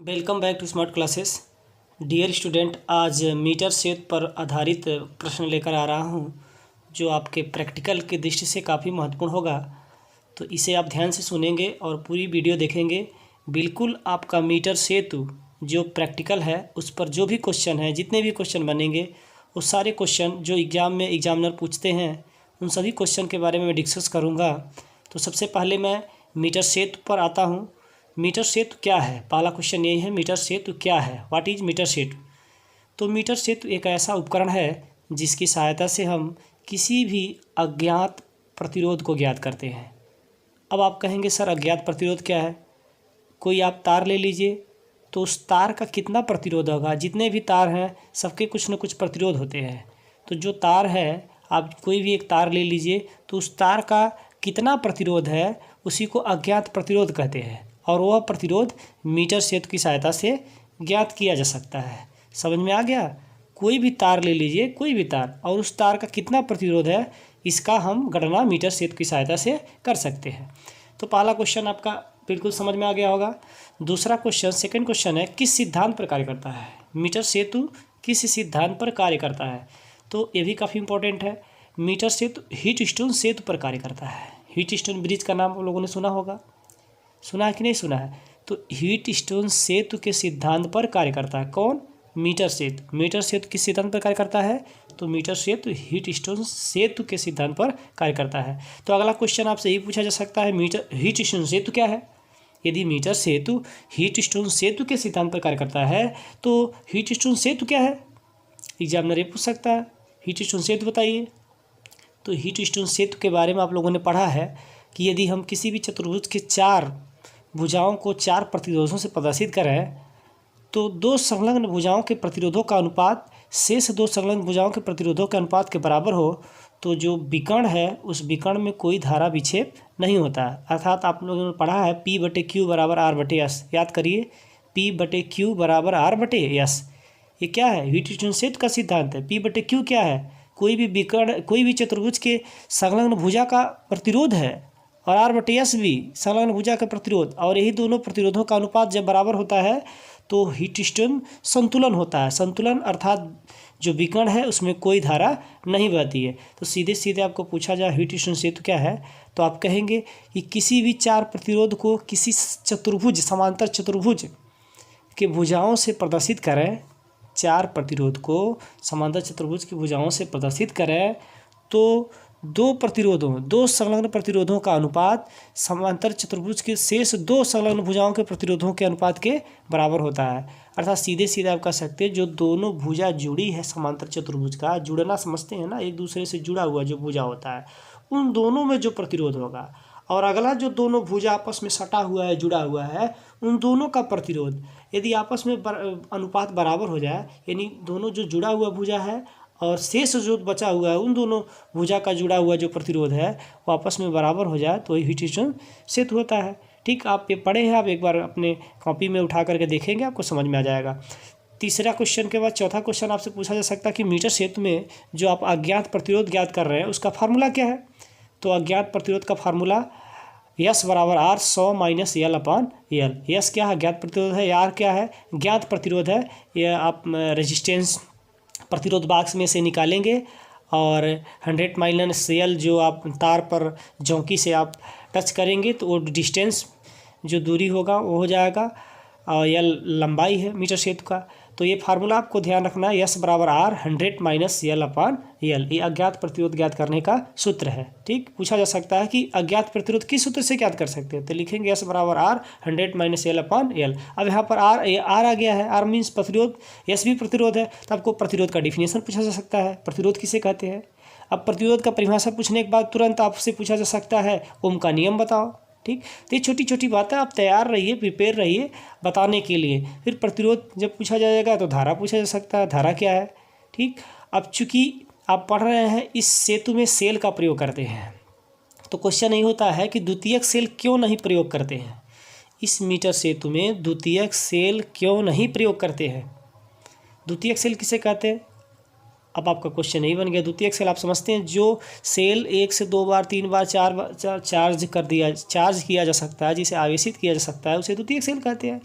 Welcome back to smart classes. Dear student, आज metre सेट पर आधारित प्रश्न लेकर आ रहा हूँ जो आपके प्रैक्टिकल की दृष्टि से काफ़ी महत्वपूर्ण होगा। तो इसे आप ध्यान से सुनेंगे और पूरी वीडियो देखेंगे। बिल्कुल आपका मीटर सेतु जो प्रैक्टिकल है उस पर जो भी क्वेश्चन है, जितने भी क्वेश्चन बनेंगे वो सारे क्वेश्चन जो एग्ज़ाम में एग्जामिनर पूछते हैं उन सभी क्वेश्चन के बारे में मैं डिस्कस करूँगा। तो सबसे पहले मैं मीटर सेतु पर आता हूँ। मीटर सेतु क्या है? पहला क्वेश्चन यही है, मीटर सेतु क्या है? व्हाट इज मीटर सेतु? तो मीटर सेतु एक ऐसा उपकरण है जिसकी सहायता से हम किसी भी अज्ञात प्रतिरोध को ज्ञात करते हैं। अब आप कहेंगे सर अज्ञात प्रतिरोध क्या है? कोई आप तार ले लीजिए, तो उस तार का कितना प्रतिरोध होगा? जितने भी तार हैं सबके कुछ न कुछ प्रतिरोध होते हैं। तो जो तार है, आप कोई भी एक तार ले लीजिए, तो उस तार का कितना प्रतिरोध है उसी को अज्ञात प्रतिरोध कहते हैं, और वह प्रतिरोध मीटर सेतु की सहायता से ज्ञात किया जा सकता है। समझ में आ गया? कोई भी तार ले लीजिए, कोई भी तार, और उस तार का कितना प्रतिरोध है इसका हम गणना मीटर सेतु की सहायता से कर सकते हैं। तो पहला क्वेश्चन आपका बिल्कुल समझ में आ गया होगा। दूसरा क्वेश्चन, सेकंड क्वेश्चन है, किस सिद्धांत पर कार्य करता है? मीटर सेतु किस सिद्धांत पर कार्य करता है? तो ये भी काफ़ी इंपॉर्टेंट है। मीटर सेतु हीट स्टोन सेतु पर कार्य करता है। हीट स्टोन ब्रिज का नाम आप लोगों ने सुना होगा, सुना है कि नहीं सुना है? तो हीट स्टोन सेतु के सिद्धांत पर कार्य करता है। कौन? मीटर सेतु। मीटर सेतु किस सिद्धांत पर कार्य करता है? तो मीटर सेतु हीट स्टोन सेतु के सिद्धांत पर कार्य करता है। तो अगला क्वेश्चन आपसे यही पूछा जा सकता है, मीटर हीट स्टोन सेतु क्या है? यदि मीटर सेतु हीट स्टोन सेतु के सिद्धांत पर कार्य करता है तो हीट स्टोन सेतु क्या है? एग्जामिनर ये पूछ सकता है, हीट स्टोन सेतु बताइए। तो हीट स्टोन सेतु के बारे में आप लोगों ने पढ़ा है कि यदि हम किसी भी चतुर्भुज के चार भुजाओं को चार प्रतिरोधों से प्रदर्शित करें तो दो संलग्न भुजाओं के प्रतिरोधों का अनुपात शेष दो संलग्न भुजाओं के प्रतिरोधों के अनुपात के बराबर हो तो जो विकर्ण है उस विकर्ण में कोई धारा विक्षेप नहीं होता है। अर्थात आप लोगों ने पढ़ा है P/Q बराबर R/S। याद करिए, P/Q बराबर R/S। ये क्या है? हीट स्टोन सेतु का सिद्धांत है। P/Q क्या है? कोई भी विकर्ण, कोई भी चतुर्भुज के संलग्न भुजा का प्रतिरोध है, और R/S भी संलग्न भुजा का प्रतिरोध, और यही दोनों प्रतिरोधों का अनुपात जब बराबर होता है तो हीट स्टोन संतुलन होता है। संतुलन अर्थात जो विकर्ण है उसमें कोई धारा नहीं बहती है। तो सीधे सीधे आपको पूछा जाए हीट स्टोन सेतु क्या है, तो आप कहेंगे कि किसी भी चार प्रतिरोध को किसी चतुर्भुज, समांतर चतुर्भुज के भुजाओं से प्रदर्शित करें, चार प्रतिरोध को समांतर चतुर्भुज की भुजाओं से प्रदर्शित करें तो दो संलग्न प्रतिरोधों का अनुपात समांतर चतुर्भुज के शेष दो संलग्न भुजाओं के प्रतिरोधों के अनुपात के बराबर होता है। अर्थात सीधे सीधे आप कह सकते हैं जो दोनों भुजा जुड़ी है समांतर चतुर्भुज का, जुड़ना समझते हैं ना, एक दूसरे से जुड़ा हुआ जो भुजा होता है उन दोनों में जो प्रतिरोध होगा, और अगला जो दोनों भुजा आपस में सटा हुआ है, जुड़ा हुआ है, उन दोनों का प्रतिरोध यदि आपस में अनुपात बराबर हो जाए, यानी दोनों जो जुड़ा हुआ भुजा है और शेष जो बचा हुआ है उन दोनों भुजा का जुड़ा हुआ जो प्रतिरोध है वो आपस में बराबर हो जाए तो हीट स्टोन सेतु होता है। ठीक, आप ये पढ़े हैं, आप एक बार अपने कॉपी में उठा करके देखेंगे, आपको समझ में आ जाएगा। तीसरा क्वेश्चन के बाद चौथा क्वेश्चन आपसे पूछा जा सकता है कि मीटर सेतु में जो आप अज्ञात प्रतिरोध ज्ञात कर रहे हैं उसका फार्मूला क्या है? तो अज्ञात प्रतिरोध का फार्मूला यस बराबर R 100 - L/L। यस क्या है? ज्ञात प्रतिरोध है। R क्या है? ज्ञात प्रतिरोध है। यह आप रेजिस्टेंस प्रतिरोध बॉक्स में से निकालेंगे और 100 - L जो आप तार पर जौंकी से आप टच करेंगे तो वो डिस्टेंस जो दूरी होगा वो हो जाएगा, और L लंबाई है मीटर सेतु का। तो ये फार्मूला आपको ध्यान रखना है, यस बराबर R 100 - L/L। ये अज्ञात प्रतिरोध ज्ञात करने का सूत्र है। ठीक, पूछा जा सकता है कि अज्ञात प्रतिरोध किस सूत्र से ज्ञात कर सकते हैं, तो लिखेंगे यस बराबर R 100 - L/L। अब यहाँ पर R आ गया है, R मीन्स प्रतिरोध, यस भी प्रतिरोध है, तो आपको प्रतिरोध का डिफिनेशन पूछा जा सकता है, प्रतिरोध किसे कहते हैं। अब प्रतिरोध का परिभाषा पूछने के बाद तुरंत आपसे पूछा जा सकता है ओम का नियम बताओ। ठीक, तो ये छोटी छोटी बातें आप तैयार रहिए, प्रिपेयर रहिए बताने के लिए। फिर प्रतिरोध जब पूछा जाएगा तो धारा पूछा जा सकता है, धारा क्या है। ठीक, अब चूंकि आप पढ़ रहे हैं इस सेतु में सेल का प्रयोग करते हैं तो क्वेश्चन नहीं होता है कि द्वितीयक सेल क्यों नहीं प्रयोग करते हैं। इस मीटर सेतु में द्वितीयक सेल क्यों नहीं प्रयोग करते हैं? द्वितीयक सेल किसे कहते हैं? अब आपका क्वेश्चन नहीं बन गया। द्वितीयक सेल आप समझते हैं जो सेल 1 से 2 बार 3 बार 4 बार चार्ज किया जा सकता है, जिसे आवेशित किया जा सकता है, उसे द्वितीयक सेल कहते हैं।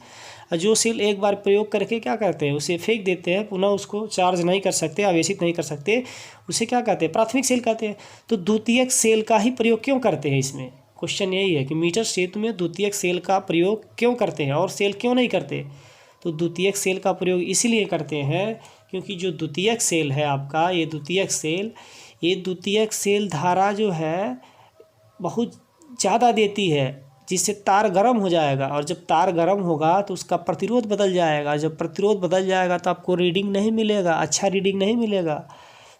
और जो सेल एक बार प्रयोग करके क्या करते हैं, उसे फेंक देते हैं, पुनः उसको चार्ज नहीं कर सकते, आवेशित नहीं कर सकते, उसे क्या कहते हैं, प्राथमिक सेल कहते हैं। तो द्वितीयक सेल का ही प्रयोग क्यों करते हैं, इसमें क्वेश्चन यही है कि मीटर सेतु में द्वितीयक सेल का प्रयोग क्यों करते हैं और सेल क्यों नहीं करते। तो द्वितीयक सेल का प्रयोग इसीलिए करते हैं क्योंकि जो द्वितीयक सेल है आपका, ये द्वितीयक सेल धारा जो है बहुत ज़्यादा देती है, जिससे तार गर्म हो जाएगा, और जब तार गर्म होगा तो उसका प्रतिरोध बदल जाएगा। जब प्रतिरोध बदल जाएगा तो आपको रीडिंग नहीं मिलेगा, अच्छा रीडिंग नहीं मिलेगा,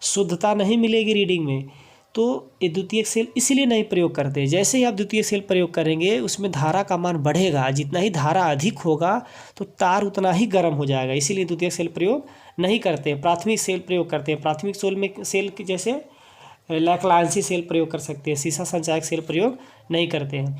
शुद्धता नहीं मिलेगी रीडिंग में। तो ये द्वितीयक सेल इसीलिए नहीं प्रयोग करते। जैसे ही आप द्वितीयक सेल प्रयोग करेंगे उसमें धारा का मान बढ़ेगा, जितना ही धारा अधिक होगा तो तार उतना ही गर्म हो जाएगा, इसीलिए द्वितीयक सेल प्रयोग नहीं करते, प्राथमिक सेल प्रयोग करते हैं। प्राथमिक सेल के जैसे लैक्लांसी सेल प्रयोग कर सकते हैं, सीसा संचायक सेल प्रयोग नहीं करते हैं।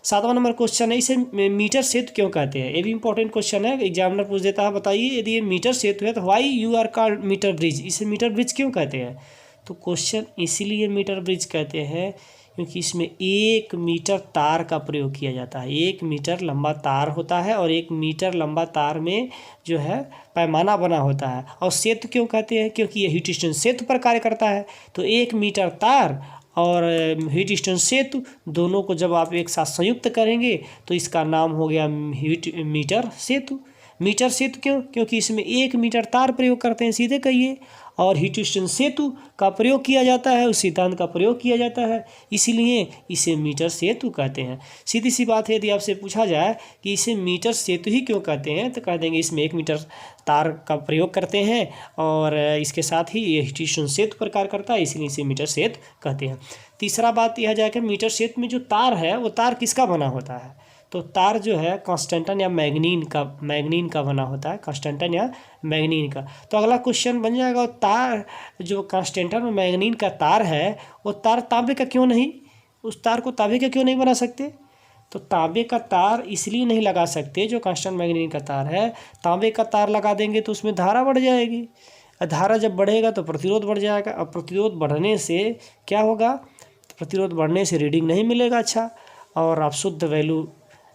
7वां नंबर क्वेश्चन है, इसे मीटर सेतु क्यों कहते हैं। ये भी इंपॉर्टेंट क्वेश्चन है, एग्जामिनर पूछ देता है, बताइए यदि ये मीटर सेतु है तो why you are called metre bridge, इसे मीटर ब्रिज क्यों कहते हैं। तो क्वेश्चन इसीलिए मीटर ब्रिज कहते हैं क्योंकि इसमें 1 मीटर तार का प्रयोग किया जाता है। 1 मीटर लंबा तार होता है और 1 मीटर लंबा तार में जो है पैमाना बना होता है। और सेतु क्यों कहते हैं, क्योंकि ये हीट स्टेशन सेतु पर कार्य करता है। तो 1 मीटर तार और हीट स्टेशन सेतु दोनों को जब आप एक साथ संयुक्त करेंगे तो इसका नाम हो गया मीटर सेतु। मीटर सेतु क्यों, क्योंकि इसमें 1 मीटर तार प्रयोग करते हैं, सीधे कहिए, और हीट स्टेशन सेतु का प्रयोग किया जाता है, उस सिद्धांत का प्रयोग किया जाता है, इसीलिए इसे मीटर सेतु कहते हैं। सीधी सी बात है, यदि आपसे पूछा जाए कि इसे मीटर सेतु ही क्यों कहते हैं तो कह देंगे इसमें 1 मीटर तार का प्रयोग करते हैं और इसके साथ ही ये हीट स्टेशन सेतु पर कार्य करता है, इसलिए इसे मीटर सेतु कहते हैं। तीसरा बात यह जाए कि मीटर सेतु में जो तार है वो तार किसका बना होता है। तो तार जो है कांस्टेंटन या मैग्नीन का बना होता है, कांस्टेंटन या मैग्नीन का। तो अगला क्वेश्चन बन जाएगा, तार जो कांस्टेंटन और मैग्नीन का तार है वो तार तांबे का क्यों नहीं, उस तार को तांबे का क्यों नहीं बना सकते। तो तांबे का तार इसलिए नहीं लगा सकते, जो कांस्टेंट मैग्नीन का तार है, तांबे का तार लगा देंगे तो उसमें धारा बढ़ जाएगी, धारा जब बढ़ेगा तो प्रतिरोध बढ़ जाएगा, और प्रतिरोध बढ़ने से क्या होगा, प्रतिरोध बढ़ने से रीडिंग नहीं मिलेगा अच्छा, और आप शुद्ध वैल्यू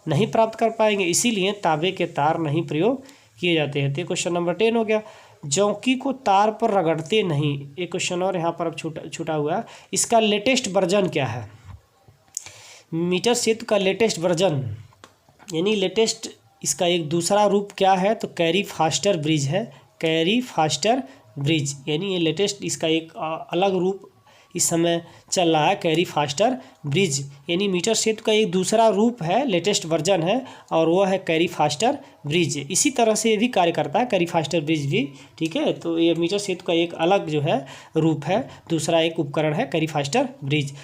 नहीं प्राप्त कर पाएंगे, इसीलिए तांबे के तार नहीं प्रयोग किए जाते हैं। तो क्वेश्चन नंबर 10 हो गया। जौंकी को तार पर रगड़ते नहीं, एक क्वेश्चन और यहाँ पर अब छूटा हुआ, इसका लेटेस्ट वर्जन क्या है। मीटर सेतु का लेटेस्ट वर्जन यानी लेटेस्ट इसका एक दूसरा रूप क्या है, तो कैरी फास्टर ब्रिज है, कैरी फास्टर ब्रिज, यानी ये लेटेस्ट इसका एक अलग रूप इस समय चल रहा है, कैरी फास्टर ब्रिज, यानी मीटर सेतु का एक दूसरा रूप है, लेटेस्ट वर्जन है, और वो है कैरी फास्टर ब्रिज। इसी तरह से ये भी कार्य करता है, कैरी फास्टर ब्रिज भी, ठीक है। तो ये मीटर सेतु का एक अलग जो है रूप है, दूसरा एक उपकरण है कैरी फास्टर ब्रिज।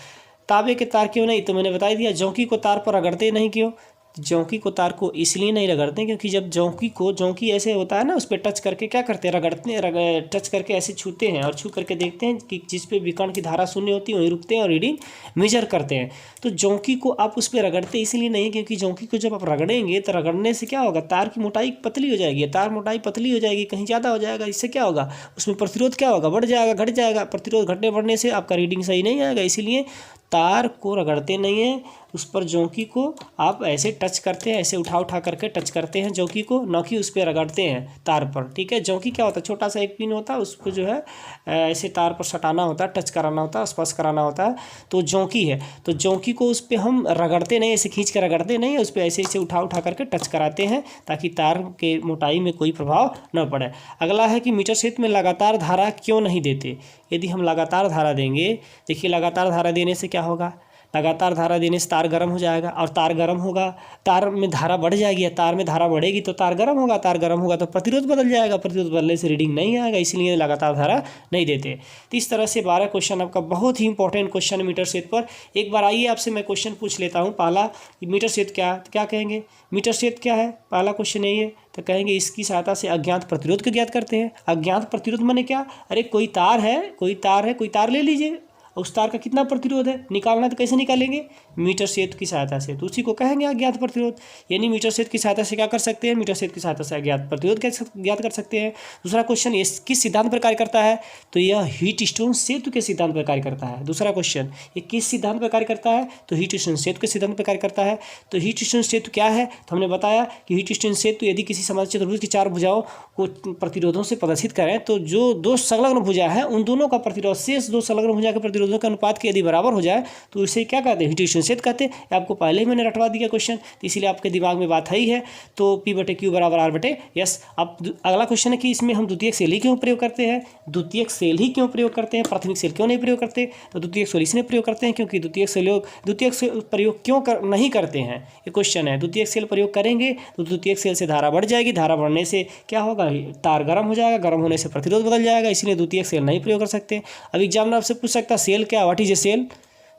तांबे के तार क्यों नहीं, तो मैंने बता दिया। जौंकी को तार पर रगड़ते नहीं क्यों, जौंकी को तार को इसलिए नहीं रगड़ते क्योंकि जब जौंकी ऐसे होता है ना, उस पर टच करके क्या करते हैं, रगड़ते हैं, टच करके ऐसे छूते हैं और छू करके देखते हैं कि जिस पे विकर्ण की धारा शून्य होती है वहीं रुकते हैं और रीडिंग मेजर करते हैं। तो जौंकी को आप उस पर रगड़ते इसलिए नहीं क्योंकि जौंकी को जब आप रगड़ेंगे तो रगड़ने से क्या होगा, तार की मोटाई पतली हो जाएगी, तार मोटाई पतली हो जाएगी, कहीं ज़्यादा हो जाएगा, इससे क्या होगा, उसमें प्रतिरोध क्या होगा, बढ़ जाएगा, घट जाएगा, प्रतिरोध घटने बढ़ने से आपका रीडिंग सही नहीं आएगा, इसीलिए तार को रगड़ते नहीं है, उस पर जौंकी को आप ऐसे टच करते हैं, ऐसे उठा करके टच करते हैं जौंकी को, न कि उस पर रगड़ते हैं तार पर, ठीक है। जौंकी क्या होता है, छोटा सा एक पिन होता है, उसको जो है ऐसे तार पर सटाना होता है, टच कराना होता है, स्पर्श कराना होता है, तो जौंकी है। तो जौंकी को उस पर हम रगड़ते नहीं, ऐसे खींच कर रगड़ते नहीं, उस पर ऐसे ऐसे उठा करके टच कराते हैं ताकि तार के मोटाई में कोई प्रभाव न पड़े। अगला है कि मीटर सेतु में लगातार धारा क्यों नहीं देते। यदि हम लगातार धारा देंगे, देखिए लगातार धारा देने से क्या होगा, लगातार धारा देने से तार गर्म हो जाएगा, और तार गर्म होगा, तार में धारा बढ़ जाएगी, तार में धारा बढ़ेगी तो तार गर्म होगा, तार गर्म होगा तो प्रतिरोध बदल जाएगा, प्रतिरोध बदलने से रीडिंग नहीं आएगा, इसलिए लगातार धारा नहीं देते। तो इस तरह से 12 क्वेश्चन आपका बहुत ही इंपॉर्टेंट क्वेश्चन मीटर सेतु पर। एक बार आइए आपसे मैं क्वेश्चन पूछ लेता हूँ। पहला, मीटर सेतु क्या कहेंगे, मीटर सेतु क्या है, पहला क्वेश्चन यही है। तो कहेंगे इसकी सहायता से अज्ञात प्रतिरोध को ज्ञात करते हैं। अज्ञात प्रतिरोध माने क्या, अरे कोई तार है, कोई तार ले लीजिए, और उस तार का कितना प्रतिरोध है निकालना, तो कैसे निकालेंगे, मीटर सेतु की सहायता से, तो उसी को कहेंगे अज्ञात प्रतिरोध। यानी मीटर सेतु की सहायता से क्या कर सकते हैं, मीटर सेतु की सहायता से अज्ञात प्रतिरोध ज्ञात कर सकते हैं। दूसरा क्वेश्चन, ये किस सिद्धांत पर कार्य करता है, तो यह हीट स्टोन सेतु के सिद्धांत पर कार्य करता है। दूसरा क्वेश्चन, ये किस सिद्धांत पर कार्य करता है, तो हीट स्टोन सेतु के सिद्धांत पर कार्य करता है। तो हीट स्टोन सेतु क्या है, तो हमने बताया कि हीट स्टोन सेतु यदि किसी समांतर चतुर्भुज की चार भुजाओं को प्रतिरोधों से प्रदर्शित करें, तो जो दो संलग्न भुजा है उन दोनों का प्रतिरोध शेष दो संलग्न भुजा के प्रतिरोधों के अनुपात के यदि बराबर हो जाए तो इसे क्या कहते हैं, हीट स्टोन सेतु कहते हैं। आपको पहले ही मैंने रटवा दिया क्वेश्चन, तो इसीलिए आपके दिमाग में बात है ही है। तो P/Q बराबर R/S। अब अगला क्वेश्चन है कि इसमें हम द्वितीयक सेल ही क्यों प्रयोग करते हैं, द्वितीयक सेल ही क्यों प्रयोग करते हैं, प्राथमिक सेल क्यों नहीं प्रयोग करते, तो द्वितीयक सेल इसलिए प्रयोग करते हैं क्योंकि द्वितीयक सेल प्रयोग क्यों नहीं करते हैं, ये क्वेश्चन है। द्वितीयक सेल प्रयोग करेंगे तो द्वितीयक सेल से धारा बढ़ जाएगी, धारा बढ़ने से क्या होगा, तार गर्म हो जाएगा, गर्म होने से प्रतिरोध बदल जाएगा, इसलिए द्वितीयक सेल नहीं प्रयोग कर सकते। अब एग्जामिनर आपसे पूछ सकता है सेल क्या, व्हाट इज ए सेल,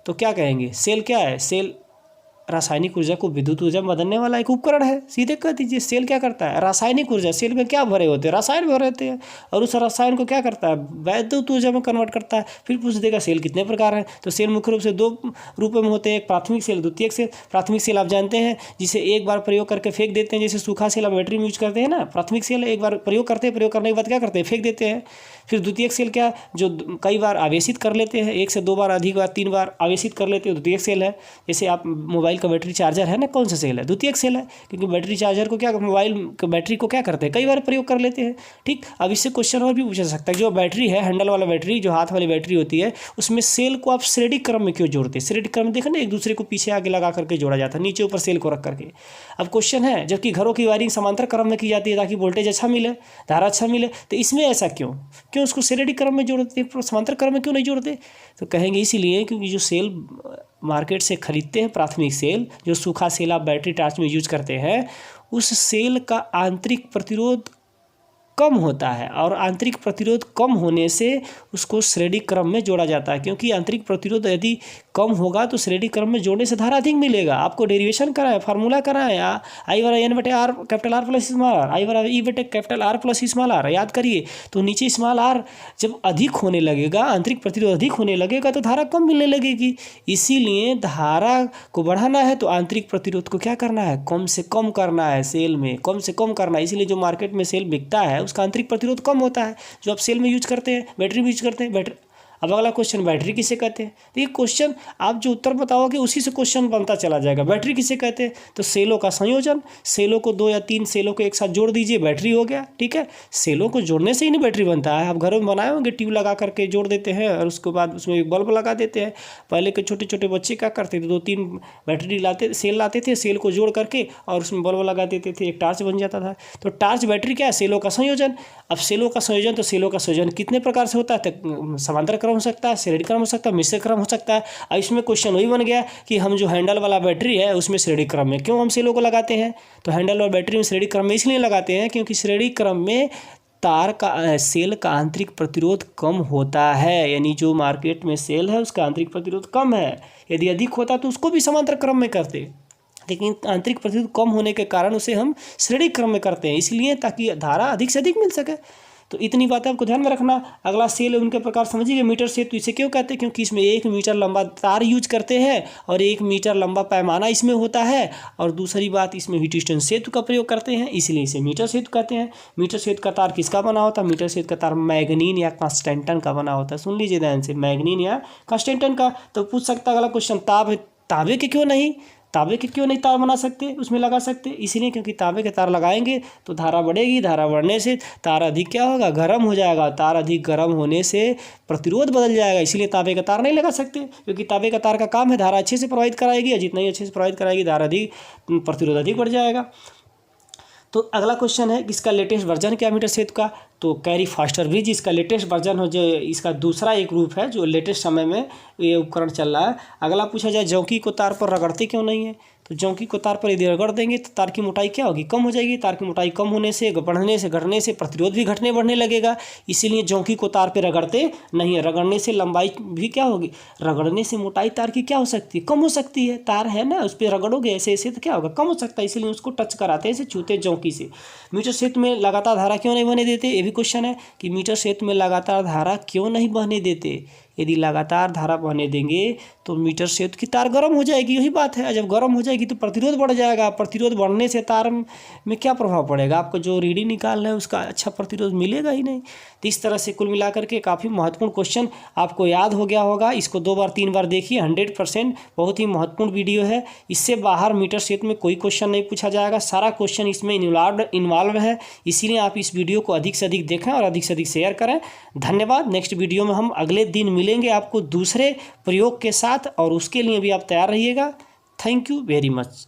तो क्या कहेंगे, सेल क्या है, सेल रासायनिक ऊर्जा को विद्युत ऊर्जा में बदलने वाला एक उपकरण है। सीधे कह दीजिए सेल क्या करता है, रासायनिक ऊर्जा, सेल में क्या भरे होते हैं, रसायन भरे होते हैं, और उस रसायन को क्या करता है, वैद्युत ऊर्जा में कन्वर्ट करता है। फिर पूछ देगा सेल कितने प्रकार हैं, तो सेल मुख्य रूप से दो रूपों में होते हैं, एक प्राथमिक सेल, द्वितीयक सेल। प्राथमिक सेल आप जानते हैं जिसे एक बार प्रयोग करके फेंक देते हैं, जैसे सूखा सेल आप बैटरी में यूज करते हैं ना, प्राथमिक सेल एक बार प्रयोग करते हैं, प्रयोग करने के बाद क्या करते हैं, फेंक देते हैं। फिर द्वितीयक सेल क्या, जो कई बार आवेशित कर लेते हैं, एक से दो बार, अधिक बार, 3 बार आवेशित कर लेते हैं, द्वितीयक सेल है। जैसे आप मोबाइल का बैटरी चार्जर है ना, कौन सा सेल है, द्वितीयक सेल है, क्योंकि बैटरी चार्जर को क्या, मोबाइल के बैटरी को क्या करते हैं, कई बार प्रयोग कर लेते हैं। ठीक, अब इससे क्वेश्चन और भी पूछा जा सकता है, जो बैटरी है, हैंडल वाला बैटरी, जो हाथ वाली बैटरी होती है, उसमें सेल को आप श्रेणिक क्रम में क्यों जोड़ते हैं, श्रेणिक क्रम में देखा ना, एक दूसरे को पीछे आगे लगा करके जोड़ा जाता है, नीचे ऊपर सेल को रख करके। अब क्वेश्चन है, जबकि घरों की वायरिंग समांतर क्रम में की जाती है ताकि वोल्टेज अच्छा मिले, धारा अच्छा मिले, तो इसमें ऐसा क्यों उसको श्रेणिक क्रम में जोड़ते हैं, समांतर क्रम में क्यों नहीं जोड़ते, तो कहेंगे इसीलिए क्योंकि जो सेल मार्केट से खरीदते हैं, प्राथमिक सेल, जो सूखा सेल आप बैटरी टॉर्च में यूज करते हैं, उस सेल का आंतरिक प्रतिरोध कम होता है, और आंतरिक प्रतिरोध कम होने से उसको श्रेणी क्रम में जोड़ा जाता है, क्योंकि आंतरिक प्रतिरोध यदि कम होगा तो श्रेणी क्रम में जोड़ने से धारा अधिक मिलेगा। आपको डेरिवेशन कराए, फार्मूला कराए, I/N/R capital R plus small R, I/E capital R plus small R, याद करिए। तो नीचे स्मॉल आर जब अधिक होने लगेगा, आंतरिक प्रतिरोध अधिक होने लगेगा, तो धारा कम मिलने लगेगी। इसीलिए धारा को बढ़ाना है तो आंतरिक प्रतिरोध को क्या करना है, कम से कम करना है, सेल में कम से कम करना है। इसीलिए जो मार्केट में सेल बिकता है उसका आंतरिक प्रतिरोध कम होता है, जो आप सेल में यूज करते हैं, बैटरी में यूज करते हैं, बैटरी। अब अगला क्वेश्चन, बैटरी किसे कहते हैं, तो ये क्वेश्चन आप जो उत्तर बताओगे उसी से क्वेश्चन बनता चला जाएगा। बैटरी किसे कहते हैं, तो सेलों का संयोजन, सेलों को 2 या 3 सेलों को एक साथ जोड़ दीजिए, बैटरी हो गया। ठीक है, सेलों को जोड़ने से ही नहीं बैटरी बनता है। आप घरों में बनाए होंगे, ट्यूब लगा करके जोड़ देते हैं और उसके बाद उसमें एक बल्ब लगा देते हैं। पहले के छोटे छोटे बच्चे क्या करते थे, 2-3 बैटरी लाते, सेल लाते थे, सेल को जोड़ करके और उसमें बल्ब लगा देते थे, एक टार्च बन जाता था। तो टार्च बैटरी क्या है, सेलों का संयोजन। अब सेलों का संयोजन, तो सेलों का संयोजन कितने प्रकार से होता है, तो समांतर क्रम हो सकता है, श्रेणी क्रम हो सकता है, मिश्र क्रम हो सकता है। अब इसमें क्वेश्चन वही बन गया कि हम जो हैंडल वाला बैटरी है उसमें श्रेणी क्रम में क्यों हम सेलों को लगाते हैं, तो हैंडल और बैटरी में श्रेणी क्रम में इसलिए लगाते हैं क्योंकि श्रेणी क्रम में तार का सेल का आंतरिक प्रतिरोध कम होता है। यानी जो मार्केट में सेल है उसका आंतरिक प्रतिरोध कम है, यदि अधिक होता तो उसको भी समांतर क्रम में करते, लेकिन आंतरिक प्रतिरोध कम होने के कारण उसे हम श्रेणी क्रम में करते हैं, इसलिए ताकि धारा अधिक से अधिक मिल सके। तो इतनी बातें आपको ध्यान में रखना। अगला सेल उनके प्रकार समझिए, मीटर सेतु इसे क्यों कहते हैं, क्योंकि इसमें 1 मीटर लंबा तार यूज करते हैं और 1 मीटर लंबा पैमाना इसमें होता है, और दूसरी बात इसमें हीट स्टोन सेतु का प्रयोग करते हैं, इसलिए इसे मीटर सेतु कहते हैं। मीटर सेतु का तार किसका बना होता है, मीटर सेतु का तार मैग्नीन या कांस्टेंटन का बना होता है। सुन लीजिए ध्यान से, मैग्नीन या कांस्टेंटन का। तो पूछ सकता है अगला क्वेश्चन, तांबे के क्यों नहीं, तांबे के क्यों नहीं तार बना सकते, उसमें लगा सकते, इसलिए क्योंकि तांबे के तार लगाएंगे तो धारा बढ़ेगी, धारा बढ़ने से तार अधिक क्या होगा, गर्म हो जाएगा, तार अधिक गर्म होने से प्रतिरोध बदल जाएगा, इसलिए तांबे का तार नहीं लगा सकते, क्योंकि तांबे का तार का काम है धारा अच्छे से प्रवाहित कराएगी, और जितना ही अच्छे से प्रवाहित कराएगी धारा अधिक, प्रतिरोध अधिक बढ़ जाएगा। तो अगला क्वेश्चन है, इसका लेटेस्ट वर्जन क्या मीटर सेतु का, तो कैरी फास्टर ब्रिज इसका लेटेस्ट वर्जन हो, जो इसका दूसरा एक रूप है जो लेटेस्ट समय में ये उपकरण चल रहा है। अगला पूछा जाए, जौंकी को तार पर रगड़ते क्यों नहीं है, तो जौंकी को तार पर यदि रगड़ देंगे तो तार की मोटाई क्या होगी, कम हो जाएगी। तार की मोटाई कम होने से, बढ़ने से, घटने से प्रतिरोध भी घटने बढ़ने लगेगा, इसीलिए जौंकी को तार पर रगड़ते नहीं है। रगड़ने से लंबाई भी क्या होगी, रगड़ने से मोटाई तार की क्या हो सकती है, कम हो सकती है। तार है ना, उस पर रगड़ोगे ऐसे ऐसे तो क्या होगा, कम हो सकता है, इसीलिए उसको टच कराते हैं, ऐसे छूते जौंकी से। मीटर सेतु में लगातार धारा क्यों नहीं बहने देते, ये भी क्वेश्चन है कि मीटर सेतु में लगातार धारा क्यों नहीं बहने देते। यदि लगातार धारा बहने देंगे तो मीटर से की तार गर्म हो जाएगी, यही बात है। जब गर्म हो जाएगी तो प्रतिरोध बढ़ जाएगा, प्रतिरोध बढ़ने से तार में क्या प्रभाव पड़ेगा, आपको जो रीडिंग निकालना है उसका अच्छा प्रतिरोध मिलेगा ही नहीं। तो इस तरह से कुल मिलाकर के काफ़ी महत्वपूर्ण क्वेश्चन आपको याद हो गया होगा। इसको 2 बार 3 बार देखिए, 100% बहुत ही महत्वपूर्ण वीडियो है। इससे बाहर मीटर सेट में कोई क्वेश्चन नहीं पूछा जाएगा, सारा क्वेश्चन इसमें इन्वॉल्व है। इसीलिए आप इस वीडियो को अधिक से अधिक देखें और अधिक से अधिक शेयर करें। धन्यवाद। नेक्स्ट वीडियो में हम अगले दिन मिलेंगे आपको दूसरे प्रयोग के साथ, और उसके लिए भी आप तैयार रहिएगा। Thank you very much.